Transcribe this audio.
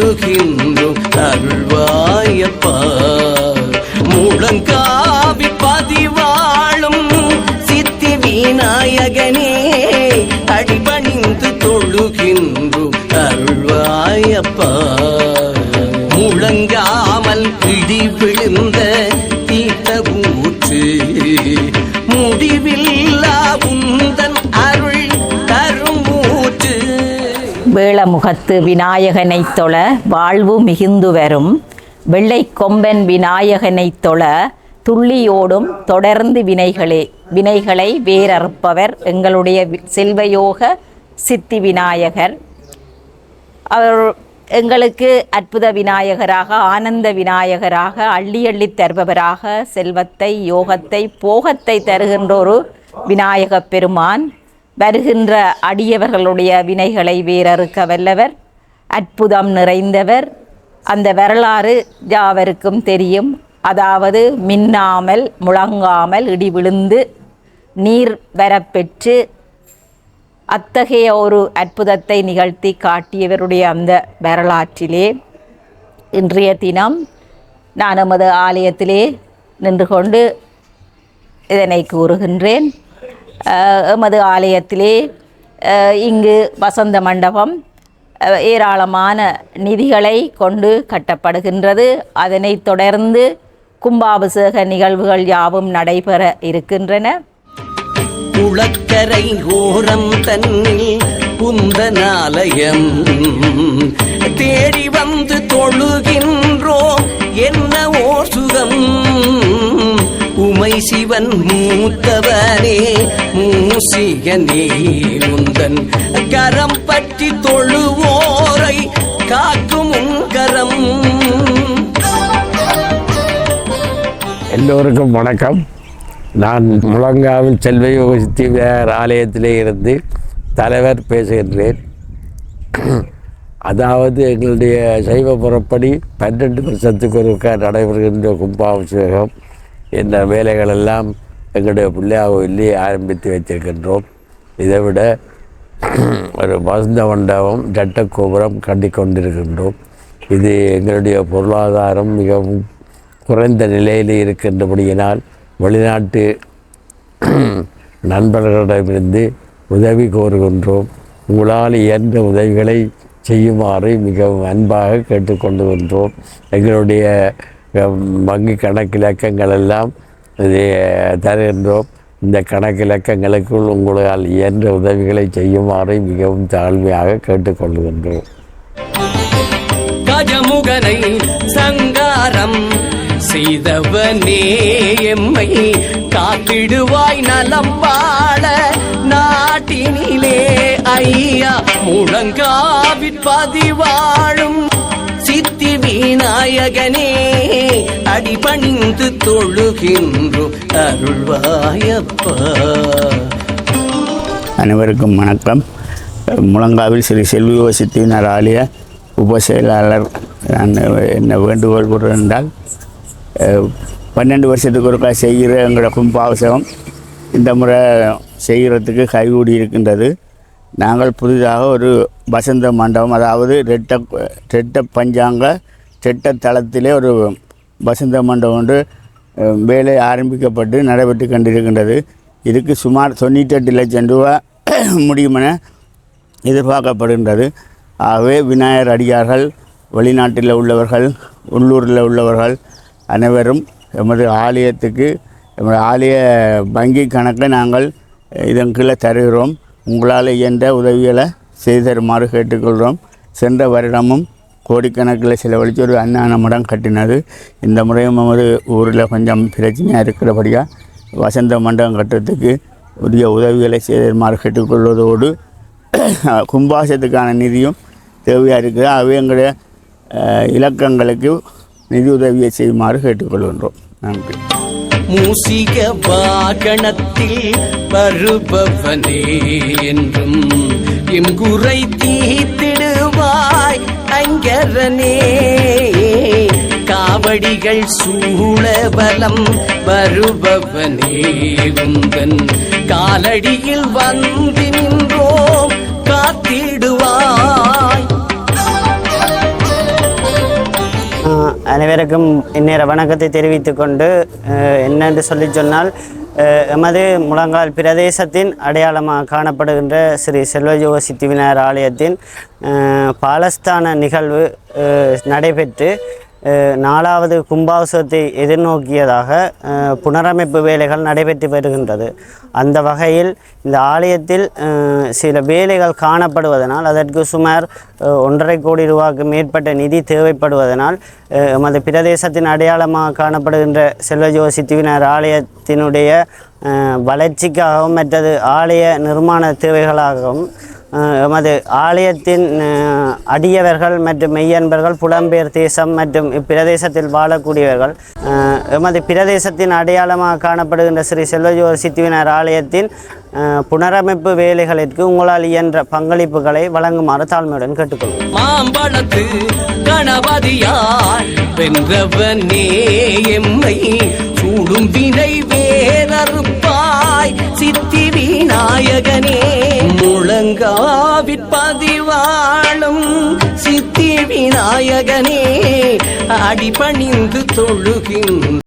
தொழுகின்றோம் அருள்வாயப்பா. முழங்காவி பதிவாழும் சித்தி விநாயகனே அடிபணிந்து தொழுகின்றோம் அருள்வாயப்பா. முழங்காமல் இடி விழுந்த தீர்த்த ஊற்று முடிவில்லா உந்தன் அருள் தரும் ஊற்று. வேளமுகத்து விநாயகனை தொழ வாழ்வு மிகுந்து வரும். வெள்ளை கொம்பன் விநாயகனை தொழ துள்ளியோடும் தொடர்ந்து வினைகளை வேறறுப்பவர் எங்களுடைய செல்வயோக சித்தி விநாயகர். அவர் எங்களுக்கு அற்புத விநாயகராக, ஆனந்த விநாயகராக, அள்ளி அள்ளி தருபவராக, செல்வத்தை, யோகத்தை, போகத்தை தருகின்ற ஒரு விநாயக பெருமான். வருகின்ற அடியவர்களுடைய வினைகளை வேறறுக்க வல்லவர், அற்புதம் நிறைந்தவர். அந்த வரலாறு யாவருக்கும் தெரியும். அதாவது மின்னாமல் முழங்காமல் இடி விழுந்து நீர் வரப்பெற்று அத்தகைய ஒரு அற்புதத்தை நிகழ்த்தி காட்டியவருடைய அந்த வரலாற்றிலே இன்றைய தினம் நான் நமது ஆலயத்திலே நின்று கொண்டு இதனை கூறுகின்றேன். எமது ஆலயத்திலே இங்கு வசந்த மண்டபம் ஏராளமான நிதிகளை கொண்டு கட்டப்படுகின்றது. அதனைத் தொடர்ந்து கும்பாபிஷேக நிகழ்வுகள் யாவும் நடைபெற இருக்கின்றன. குளக்கரை ஓரம் தன்னில் குந்தனாலயம் தேடி வந்து தொழுகின்றோம் என்ன ஓர் சுகம். உமை சிவன் மூத்தவனே மூசிகனே உந்தன் கரம் பற்றி தொழுவோரை காக்கும் கரம். எல்லோருக்கும் வணக்கம். நான் முழங்காவில் செல்வயோக சித்தி விநாயகர் ஆலயத்திலே இருந்து தலைவர் பேசுகின்றேன். அதாவது எங்களுடைய சைவ புறப்படி 12 வருஷத்துக்கு ஒருக்கா நடைபெறுகின்ற கும்பாபிஷேகம் என்ற வேலைகளெல்லாம் எங்களுடைய பிள்ளையார் கோயிலே ஆரம்பித்து வைத்திருக்கின்றோம். இதை விட ஒரு வசந்த மண்டபம் ஜட்ட கோபுரம் கட்டி கொண்டிருக்கின்றோம். இது எங்களுடைய பொருளாதாரம் மிகவும் குறைந்த நிலையில் இருக்கின்றபடியினால் வெளிநாட்டு நண்பர்களிடமிருந்து உதவி கோருகின்றோம். உங்களால் இயன்ற உதவிகளை செய்யுமாறு மிகவும் அன்பாக கேட்டுக்கொள்கின்றோம். எங்களுடைய வங்கி கணக்கிலக்கங்கள் எல்லாம் தருகின்றோம். இந்த கணக்கிலக்கங்களுக்குள் உங்களால் இயன்ற உதவிகளை செய்யுமாறு மிகவும் தாழ்மையாக கேட்டுக்கொள்கின்றோம். கஜமுகனை சங்காரம் செய்தவனே எம்மை காத்திடுவாய் நலம் வாழ நாட்டினிலே ஐயா. முழங்காவிற் பதிவாழும் சித்தி விநாயகனே அடிபணிந்து தொழுகின்றோம் அருள்வாயப்பா. அனைவருக்கும் வணக்கம். முழங்காவில் ஸ்ரீ செல்வயோக சித்தி விநாயகர் ஆலய உப செயலாளர் நான் என்ன வேண்டுகோள் கூறுகிறேன் என்றால், 12 வருஷத்துக்கு ஒருக்கா செய்கிற எங்களோட கும்பாபிஷேகம் இந்த முறை செய்கிறதுக்கு கைகூடி இருக்கின்றது. நாங்கள் புதிதாக ஒரு வசந்த மண்டபம், அதாவது ரெட்ட பஞ்சாங்க ரெட்ட தளத்திலே ஒரு வசந்த மண்டபம் ஒன்று வேலை ஆரம்பிக்கப்பட்டு நடைபெற்று கொண்டிருக்கின்றது. இதுக்கு சுமார் 98 லட்சம் ரூபா முடியுமென எதிர்பார்க்கப்படுகின்றது. ஆகவே விநாயகர் அடியார்கள், வெளிநாட்டில் உள்ளவர்கள், உள்ளூரில் உள்ளவர்கள் அனைவரும் எமது ஆலயத்துக்கு, எமது ஆலய வங்கி கணக்கில் நாங்கள் இதன் கீழே தருகிறோம். உங்களால் இயன்ற உதவிகளை செய்து தருமாறு கேட்டுக்கொள்கிறோம். சென்ற வருடமும் கோடிக்கணக்கில் செலவழித்து ஒரு அன்னதான மடம் கட்டினது. இந்த முறையும் நமது ஊரில் கொஞ்சம் பிரச்சனையாக இருக்கிறபடியாக வசந்த மண்டபம் கட்டுறதுக்கு உரிய உதவிகளை செய்து தருமாறு கேட்டுக்கொள்வதோடு கும்பாசத்துக்கான நிதியும் தேவையாக இருக்குது. ஆகவே எங்களுடைய இலக்கங்களுக்கு நிதி உதவியை செய்யுமாறு கேட்டுக்கொள்கின்றோம். நன்றி. மூசிக வாகனத்தில் வருபவனே என்றும் எங்குறை தீத்திடுவாய் அங்கரனே. காவடிகள் சூழபலம் வருபவனே உந்தன் காலடியில் வந்து நின்றோம் காத்திடுவாய். அனைவருக்கும் இந்நேர வணக்கத்தை தெரிவித்துக் கொண்டு என்னென்று சொல்லி சொன்னால் எமது முழங்கால் பிரதேசத்தின் அடையாளமாக காணப்படுகின்ற ஸ்ரீ செல்வயோக சித்தி விநாயகர் ஆலயத்தின் பாலஸ்தான நிகழ்வு நடைபெற்று 4வது கும்பாபிஷேகத்தை எதிர்நோக்கியதாக புனரமைப்பு வேலைகள் நடைபெற்று வருகின்றது. அந்த வகையில் இந்த ஆலயத்தில் சில வேலைகள் காணப்படுவதனால் அதற்கு சுமார் 1.5 கோடி ரூபாய்க்கு மேற்பட்ட நிதி தேவைப்படுவதனால் எமது பிரதேசத்தின் அடையாளமாக காணப்படுகின்ற செல்வயோக சித்தி விநாயகர் ஆலயத்தினுடைய வளர்ச்சிக்காகவும் மற்றது ஆலய நிர்மாண தேவைகளாகவும் எமது ஆலயத்தின் அடியவர்கள் மற்றும் மெய்யன்பர்கள் புலம்பெயர் தேசம் மற்றும் இப்பிரதேசத்தில் வாழக்கூடியவர்கள் எமது பிரதேசத்தின் அடையாளமாக காணப்படுகின்ற ஸ்ரீ செல்வயோக சித்தி விநாயகர் ஆலயத்தின் புனரமைப்பு வேலைகளிற்கு உங்களால் இயன்ற பங்களிப்புகளை வழங்குமாறு தாழ்மையுடன் கேட்டுக்கொள்வோம். மாம்பழத்து கணபதியாய் வென்றவனே எம்மை சூடும் வினை வேறறுப்பாய் சித்தி விநாயகனே முழங்காவிற்பதிவாளும் சித்தி விநாயகனே அடிபணிந்து தொழுகின்ற